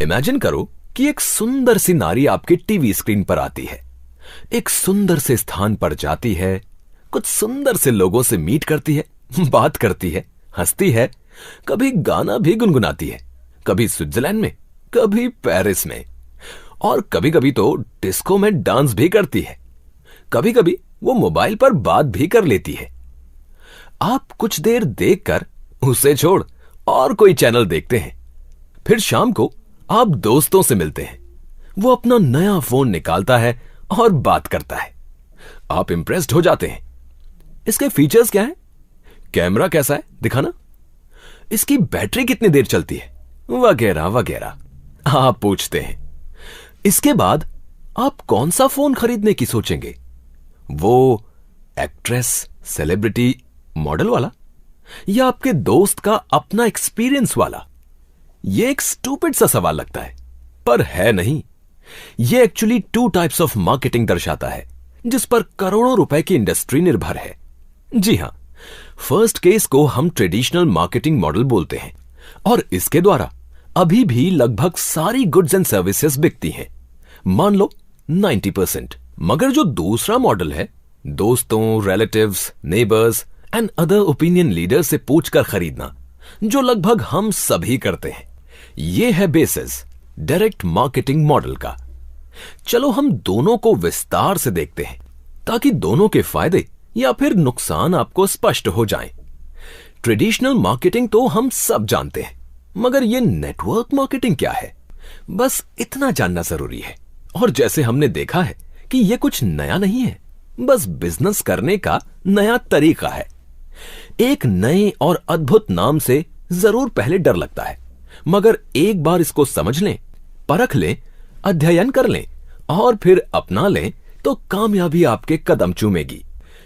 Imagine करो कि एक सुंदर सी नारी आपके टीवी स्क्रीन पर आती है, एक सुंदर से स्थान पर जाती है, कुछ सुंदर से लोगों से मीट करती है, बात करती है, हंसती है, कभी गाना भी गुनगुनाती है, कभी स्विट्जरलैंड में, कभी पेरिस में, और कभी कभी तो डिस्को में डांस भी करती है। कभी कभी वो मोबाइल पर बात भी कर लेती है। आप कुछ देर देखकर उसे छोड़ और कोई चैनल देखते हैं। फिर शाम को आप दोस्तों से मिलते हैं। वो अपना नया फोन निकालता है और बात करता है। आप इंप्रेस्ड हो जाते हैं। इसके फीचर्स क्या हैं? कैमरा कैसा है दिखाना, इसकी बैटरी कितनी देर चलती है, वगैरह वगैरह आप पूछते हैं। इसके बाद आप कौन सा फोन खरीदने की सोचेंगे? वो एक्ट्रेस, सेलिब्रिटी, मॉडल वाला, या आपके दोस्त का अपना एक्सपीरियंस वाला? ये एक स्टूपिड सा सवाल लगता है, पर है नहीं। ये एक्चुअली 2 टाइप्स ऑफ मार्केटिंग दर्शाता है जिस पर करोड़ों रुपए की इंडस्ट्री निर्भर है। जी हां, फर्स्ट केस को हम ट्रेडिशनल मार्केटिंग मॉडल बोलते हैं और इसके द्वारा अभी भी लगभग सारी गुड्स एंड सर्विसेज बिकती हैं, मान लो 90%। मगर जो दूसरा मॉडल है, दोस्तों, relatives, neighbours and other opinion leaders से पूछकर खरीदना, जो लगभग हम सभी करते हैं, यह है बेसिस डायरेक्ट मार्केटिंग मॉडल का। चलो हम दोनों को विस्तार से देखते हैं ताकि दोनों के फायदे या फिर नुकसान आपको स्पष्ट हो जाएं। ट्रेडिशनल मार्केटिंग तो हम सब जानते हैं, मगर यह नेटवर्क मार्केटिंग क्या है, बस इतना जानना जरूरी है। और जैसे हमने देखा है कि यह कुछ नया नहीं है, बस बिजनेस करने का नया तरीका है। एक नए और अद्भुत नाम से जरूर पहले डर लगता है, मगर एक बार इसको समझ लें, परख लें, अध्ययन कर लें और फिर अपना लें तो कामयाबी आपके कदम चूमेगी।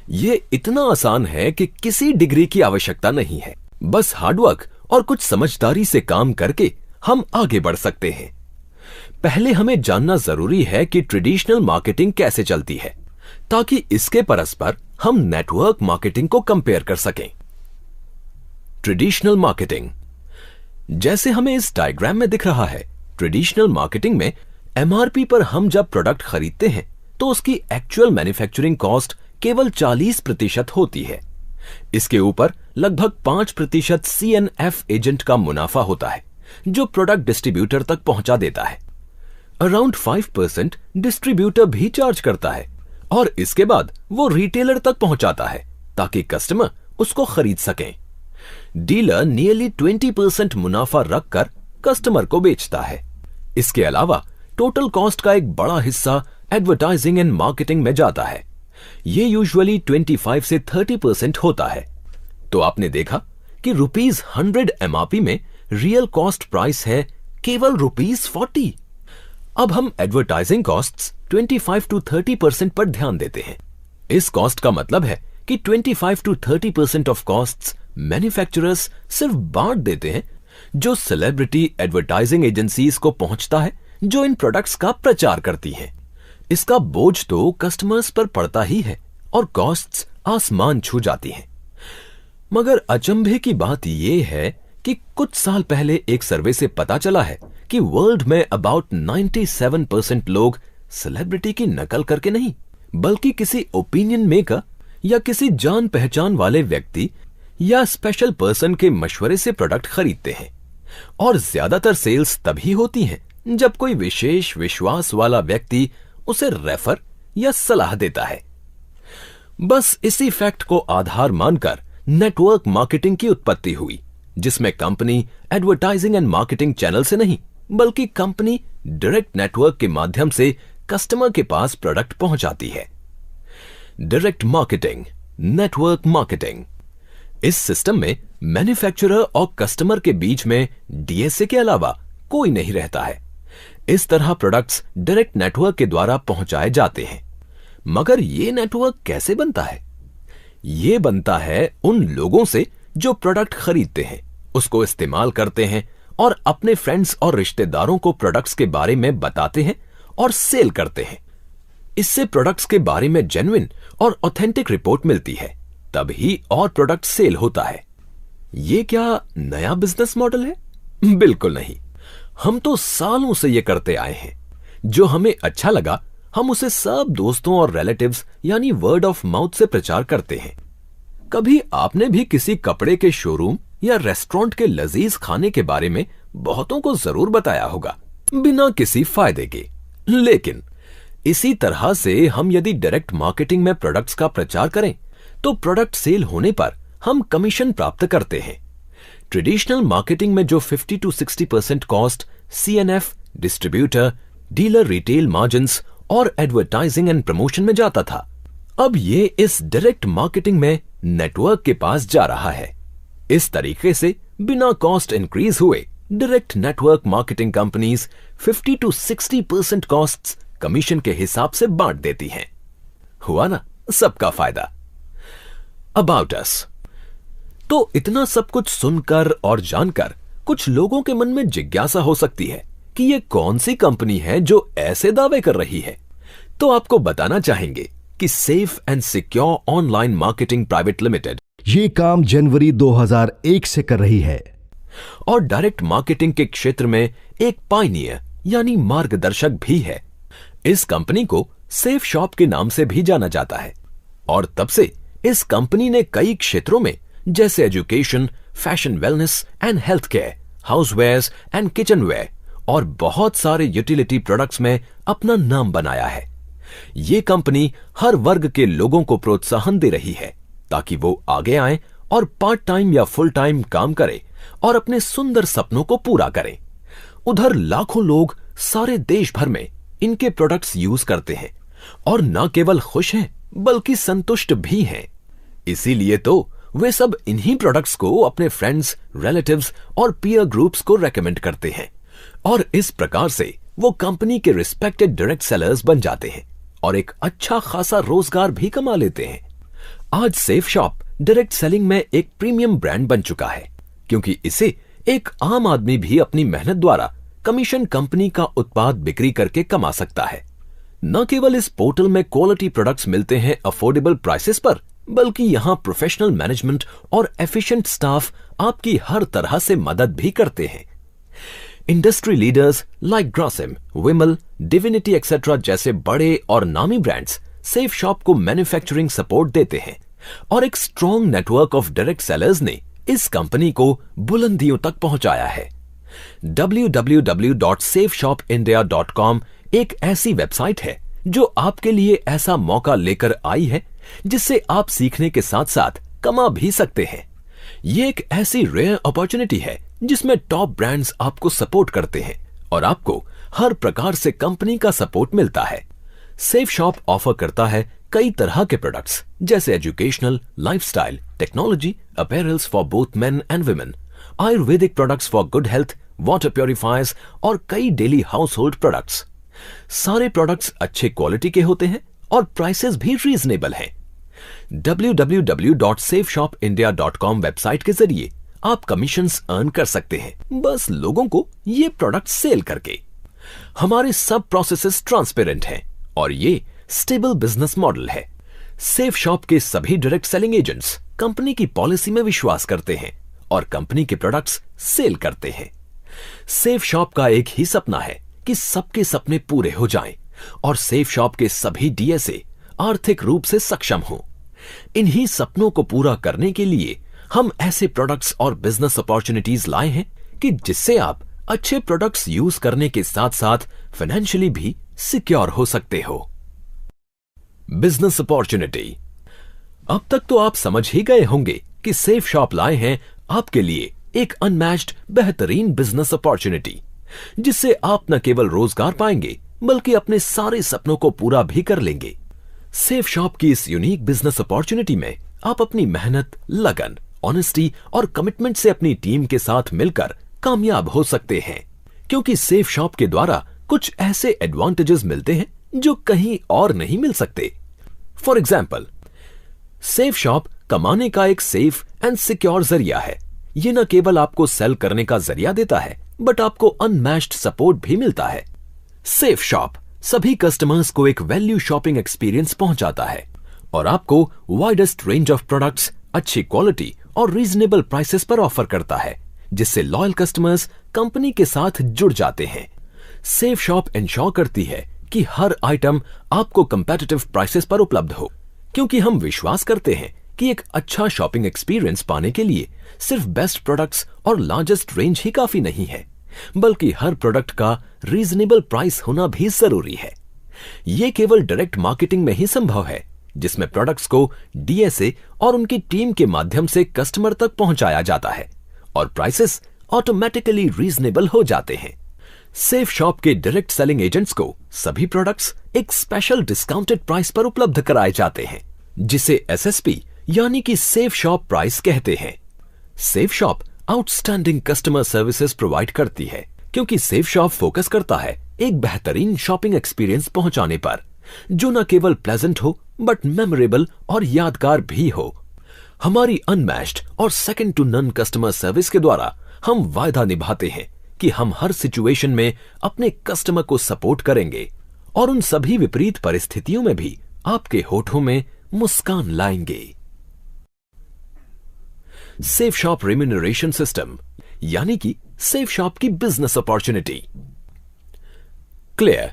ये इतना आसान है कि किसी डिग्री की आवश्यकता नहीं है, बस हार्डवर्क और कुछ समझदारी से काम करके हम आगे बढ़ सकते हैं। पहले हमें जानना जरूरी है कि ट्रेडिशनल मार्केटिंग कैसे चलती है, ताकि इसके परस्पर हम नेटवर्क मार्केटिंग को कंपेयर कर सकें। ट्रेडिशनल मार्केटिंग, जैसे हमें इस डायग्राम में दिख रहा है, ट्रेडिशनल मार्केटिंग में एमआरपी पर हम जब प्रोडक्ट खरीदते हैं तो उसकी एक्चुअल मैन्युफैक्चरिंग कॉस्ट केवल 40% होती है। इसके ऊपर लगभग 5% CNF एजेंट का मुनाफा होता है जो प्रोडक्ट डिस्ट्रीब्यूटर तक पहुंचा देता है। अराउंड 5% डिस्ट्रीब्यूटर भी चार्ज करता है और इसके बाद वो रिटेलर तक पहुंचाता है ताकि कस्टमर उसको खरीद सकें। डीलर नियरली 20% मुनाफा रखकर कस्टमर को बेचता है। इसके अलावा टोटल कॉस्ट का एक बड़ा हिस्सा एडवर्टाइजिंग एंड मार्केटिंग में जाता है। ये यूजुअली 25 से 30% होता है। तो आपने देखा कि ₹100 एमआरपी में रियल कॉस्ट प्राइस है केवल ₹40। अब हम एडवर्टाइजिंग कॉस्ट्स 25 to 30% पर ध्यान देते हैं। इस कॉस्ट का मतलब है कि 25 to 30% ऑफ कॉस्ट्स मैन्युफैक्चरर्स सिर्फ बांट देते हैं, जो सेलिब्रिटी एडवर्टाइजिंग एजेंसीज को पहुंचता है जो इन प्रोडक्ट्स का प्रचार करती हैं। इसका बोझ तो कस्टमर्स पर पड़ता ही है और कॉस्ट्स आसमान छू जाती हैं। मगर अचंभे की बात यह है कि कुछ साल पहले एक सर्वे से पता चला है कि वर्ल्ड में अबाउट 97% लोग सेलिब्रिटी की नकल करके नहीं, बल्कि किसी ओपिनियन मेकर या किसी जान पहचान वाले व्यक्ति या स्पेशल पर्सन के मशवरे से प्रोडक्ट खरीदते हैं। और ज्यादातर सेल्स तभी होती हैं जब कोई विशेष विश्वास वाला व्यक्ति उसे रेफर या सलाह देता है। बस इसी फैक्ट को आधार मानकर नेटवर्क मार्केटिंग की उत्पत्ति हुई, जिसमें company advertising and marketing channel से नहीं, बल्कि कंपनी डायरेक्ट नेटवर्क के माध्यम से कस्टमर के पास प्रोडक्ट पहुंचाती है। Direct marketing, network marketing. इस सिस्टम में मैन्युफैक्चरर और कस्टमर के बीच में डीएसए के अलावा कोई नहीं रहता है। इस तरह प्रोडक्ट्स डायरेक्ट नेटवर्क के द्वारा पहुंचाए जाते हैं। मगर यह नेटवर्क कैसे बनता है? यह बनता है उन लोगों से जो प्रोडक्ट खरीदते हैं, उसको इस्तेमाल करते हैं और अपने फ्रेंड्स और रिश्तेदारों को प्रोडक्ट्स के बारे में बताते हैं और सेल करते हैं। इससे प्रोडक्ट्स के बारे में जेन्युइन और ऑथेंटिक रिपोर्ट मिलती है, तभी और प्रोडक्ट सेल होता है। यह क्या नया बिजनेस मॉडल है? बिल्कुल नहीं। हम तो सालों से ये करते आए हैं। जो हमें अच्छा लगा हम उसे सब दोस्तों और रिलेटिव्स यानी वर्ड ऑफ माउथ से प्रचार करते हैं। कभी आपने भी किसी कपड़े के शोरूम या रेस्टोरेंट के लजीज खाने के बारे में बहुतों को जरूर बताया होगा, बिना किसी फायदे के। लेकिन इसी तरह से हम यदि डायरेक्ट मार्केटिंग में प्रोडक्ट्स का प्रचार करें तो प्रोडक्ट सेल होने पर हम कमीशन प्राप्त करते हैं। ट्रेडिशनल मार्केटिंग में जो 50 to 60% cost CNF, distributor, dealer retail margins और एडवर्टाइजिंग एंड प्रमोशन में जाता था, अब ये इस डायरेक्ट मार्केटिंग में नेटवर्क के पास जा रहा है। इस तरीके से बिना कॉस्ट इंक्रीज हुए direct network marketing companies 50 to 60% costs commission के हिसाब से बांट देती हैं। हुआ ना सबका फायदा। About us. तो इतना सब कुछ सुनकर और जानकर कुछ लोगों के मन में जिज्ञासा हो सकती है कि ये कौन सी कंपनी है जो ऐसे दावे कर रही है। तो आपको बताना चाहेंगे कि safe and Secure Online Marketing Private limited ये काम जनवरी 2001 से कर रही है और डायरेक्ट मार्केटिंग के क्षेत्र में एक पायनियर यानी मार्गदर्शक भी है। इस कंपनी को सेफ शॉप के नाम से भी जाना जाता है और तब से इस कंपनी ने कई क्षेत्रों में जैसे education, fashion, wellness and health care, housewares and kitchenware और बहुत सारे यूटिलिटी प्रोडक्ट्स में अपना नाम बनाया है। ये कंपनी हर वर्ग के लोगों को प्रोत्साहन दे रही है ताकि वो आगे आएं और पार्ट टाइम या फुल टाइम काम करें और अपने सुंदर सपनों को पूरा करें। उधर लाखों लोग सारे देश भर में इनके प्रोडक्ट्स यूज करते हैं और न केवल खुश हैं बल्कि संतुष्ट भी हैं। इसीलिए तो वे सब इन्हीं प्रोडक्ट्स को अपने फ्रेंड्स, रिलेटिव्स और पीयर ग्रुप्स को रेकमेंड करते हैं और इस प्रकार से वो कंपनी के रिस्पेक्टेड डायरेक्ट सेलर्स बन जाते हैं और एक अच्छा खासा रोजगार भी कमा लेते हैं। आज सेफ शॉप डायरेक्ट सेलिंग में एक प्रीमियम ब्रांड बन चुका है क्योंकि इसे एक आम आदमी भी अपनी मेहनत द्वारा कमीशन कंपनी का उत्पाद बिक्री करके कमा सकता है। न केवल इस पोर्टल में क्वालिटी प्रोडक्ट्स मिलते हैं अफोर्डेबल प्राइसेस पर, बल्कि यहां प्रोफेशनल मैनेजमेंट और एफिशिएंट स्टाफ आपकी हर तरह से मदद भी करते हैं। इंडस्ट्री लीडर्स लाइक ग्रासिम, विमल, डिविनिटी एक्सेट्रा जैसे बड़े और नामी ब्रांड्स सेफ शॉप को मैन्युफैक्चरिंग सपोर्ट देते हैं और एक strong network of direct sellers ने इस कंपनी को बुलंदियों तक पहुंचाया है। www.safeshopindia.com एक ऐसी वेबसाइट है जो आपके लिए ऐसा मौका लेकर आई है जिससे आप सीखने के साथ साथ कमा भी सकते हैं। ये एक ऐसी रेयर अपॉर्चुनिटी है जिसमें टॉप ब्रांड्स आपको सपोर्ट करते हैं और आपको हर प्रकार से कंपनी का सपोर्ट मिलता है। सेफ शॉप ऑफर करता है कई तरह के प्रोडक्ट्स जैसे educational, lifestyle, technology, apparels for both men and women, Ayurvedic products for good health, water purifiers और कई डेली हाउस होल्ड प्रोडक्ट्स। सारे प्रोडक्ट्स अच्छे क्वालिटी के होते हैं और प्राइसेस भी रीजनेबल हैं। www.safeshopindia.com वेबसाइट के जरिए आप कमीशंस अर्न कर सकते हैं, बस लोगों को ये प्रोडक्ट सेल करके। हमारे सब प्रोसेसेस ट्रांसपेरेंट हैं और ये स्टेबल बिजनेस मॉडल है। सेफ शॉप के सभी डायरेक्ट सेलिंग एजेंट्स कंपनी की पॉलिसी में विश्वास करते हैं और कंपनी के प्रोडक्ट्स सेल करते हैं। सेफ शॉप का एक ही सपना है कि सबके सपने पूरे हो जाएं और सेफ शॉप के सभी डीएसए आर्थिक रूप से सक्षम हों। इन्हीं सपनों को पूरा करने के लिए हम ऐसे प्रोडक्ट्स और बिजनेस अपॉर्चुनिटीज लाए हैं कि जिससे आप अच्छे प्रोडक्ट्स यूज करने के साथ साथ फाइनेंशियली भी सिक्योर हो सकते हो। Business opportunity. अब तक तो आप समझ ही गए होंगे कि सेफ शॉप लाए हैं आपके लिए एक अनमैच्ड बेहतरीन बिजनेस अपॉर्चुनिटी जिससे आप न केवल रोजगार पाएंगे बल्कि अपने सारे सपनों को पूरा भी कर लेंगे। सेफ शॉप की इस यूनिक बिजनेस अपॉर्चुनिटी में आप अपनी मेहनत, लगन, ऑनेस्टी और कमिटमेंट से अपनी टीम के साथ मिलकर कामयाब हो सकते हैं क्योंकि सेफ शॉप के द्वारा कुछ ऐसे एडवांटेजेस मिलते हैं जो कहीं और नहीं मिल सकते। फॉर एग्जाम्पल, सेफ शॉप कमाने का एक सेफ एंड सिक्योर जरिया है। ये न केवल आपको सेल करने का जरिया देता है बट आपको अनमैच्ड सपोर्ट भी मिलता है। सेफ शॉप सभी कस्टमर्स को एक वैल्यू शॉपिंग एक्सपीरियंस पहुंचाता है और आपको वाइडेस्ट रेंज ऑफ प्रोडक्ट्स अच्छी क्वालिटी और रीजनेबल प्राइसेस पर ऑफर करता है जिससे लॉयल कस्टमर्स कंपनी के साथ जुड़ जाते हैं। सेफ शॉप इंश्योर करती है कि हर आइटम आपको कंपेटिटिव प्राइसेस पर उपलब्ध हो, क्योंकि हम विश्वास करते हैं कि एक अच्छा शॉपिंग एक्सपीरियंस पाने के लिए सिर्फ बेस्ट प्रोडक्ट्स और लार्जेस्ट रेंज ही काफी नहीं है, बल्कि हर प्रोडक्ट का रीजनेबल प्राइस होना भी जरूरी है। यह केवल डायरेक्ट मार्केटिंग में ही संभव है, जिसमें प्रोडक्ट्स को डीएसए और उनकी टीम के माध्यम से कस्टमर तक पहुंचाया जाता है और प्राइसेस ऑटोमेटिकली रीजनेबल हो जाते हैं। सेफ शॉप के डायरेक्ट सेलिंग एजेंट्स को सभी प्रोडक्ट्स एक स्पेशल डिस्काउंटेड प्राइस पर उपलब्ध कराए जाते हैं, जिसे एसएसपी यानी कि सेफ शॉप प्राइस कहते हैं। Safe shop outstanding customer services provide करती है, क्योंकि सेफ शॉप फोकस करता है एक बेहतरीन शॉपिंग एक्सपीरियंस पहुंचाने पर, जो न केवल प्लेजेंट हो बट मेमोरेबल और यादगार भी हो। हमारी अनमैच्ड और second to none customer service के द्वारा हम वायदा निभाते हैं कि हम हर सिचुएशन में अपने कस्टमर को सपोर्ट करेंगे और उन सभी विपरीत परिस्थितियों में भी आपके होठों में मुस्कान लाएंगे। सेफ शॉप रेम्यूनरेशन सिस्टम यानी कि सेफ शॉप की business opportunity. Clair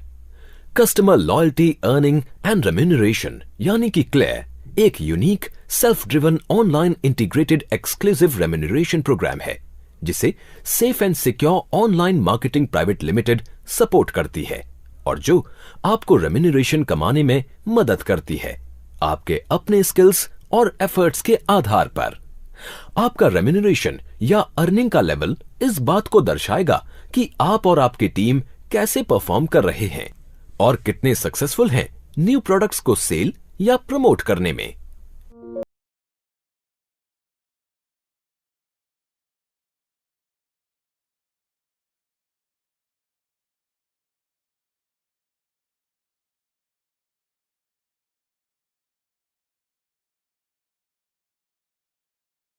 customer loyalty earning and remuneration यानी कि क्लेयर एक unique self driven online integrated exclusive remuneration program है, जिसे Safe and Secure Online Marketing Private Limited support करती है और जो आपको रेम्यूनरेशन कमाने में मदद करती है, आपके अपने स्किल्स और एफर्ट्स के आधार पर। आपका रेम्यूनरेशन या अर्निंग का लेवल इस बात को दर्शाएगा कि आप और आपकी टीम कैसे परफॉर्म कर रहे हैं और कितने सक्सेसफुल हैं न्यू प्रोडक्ट्स को सेल या प्रमोट करने में।